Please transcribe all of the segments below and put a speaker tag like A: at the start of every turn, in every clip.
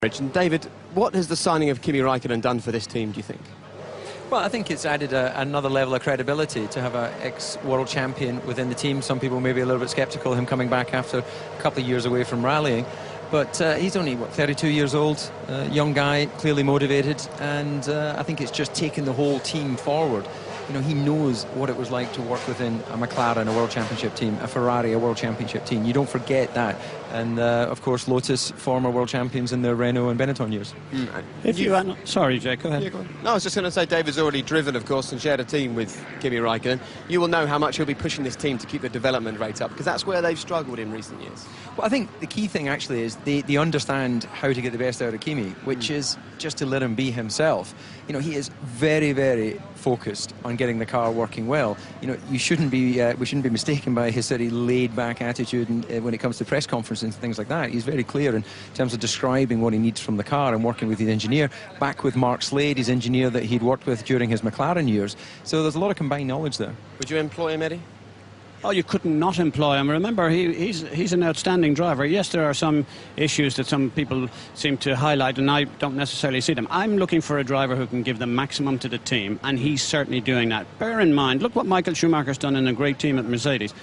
A: And David, what has the signing of Kimi Räikkönen done for this team, do you think?
B: Well, I think it's added another level of credibility to have an ex-world champion within the team. Some people may be a little bit sceptical of him coming back after a couple of years away from rallying. But he's only, 32 years old, young guy, clearly motivated, and I think it's just taken the whole team forward. You know, he knows what it was like to work within a McLaren, a World Championship team, a Ferrari, a World Championship team. You don't forget that. And, of course, Lotus, former world champions in their Renault and Benetton years.
C: Sorry, Jake, go ahead.
A: Yeah, go on. No, I was just going to say, David's already driven, of course, and shared a team with Kimi Räikkönen. You will know how much he'll be pushing this team to keep the development rate up, because that's where they've struggled in recent years.
B: Well, I think the key thing, actually, is they understand how to get the best out of Kimi, which is just to let him be himself. You know, he is very, very focused on getting the car working well. You know, we shouldn't be mistaken by his sort of laid-back attitude when it comes to press conferences and things like that. He's very clear in terms of describing what he needs from the car and working with his engineer, back with Mark Slade, his engineer that he'd worked with during his McLaren years. So there's a lot of combined knowledge there.
A: Would you employ him, Eddie?
C: Oh, you couldn't not employ him. Remember, he's an outstanding driver. Yes, there are some issues that some people seem to highlight, and I don't necessarily see them. I'm looking for a driver who can give the maximum to the team, and he's certainly doing that. Bear in mind, look what Michael Schumacher's done in a great team at Mercedes.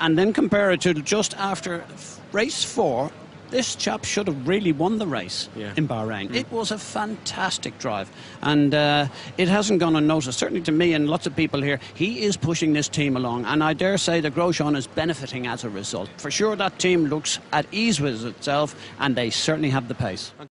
C: And then compare it to just after race 4, this chap should have really won the race in Bahrain. It was a fantastic drive, and it hasn't gone unnoticed. Certainly to me and lots of people here, he is pushing this team along, and I dare say that Grosjean is benefiting as a result. For sure, that team looks at ease with itself, and they certainly have the pace.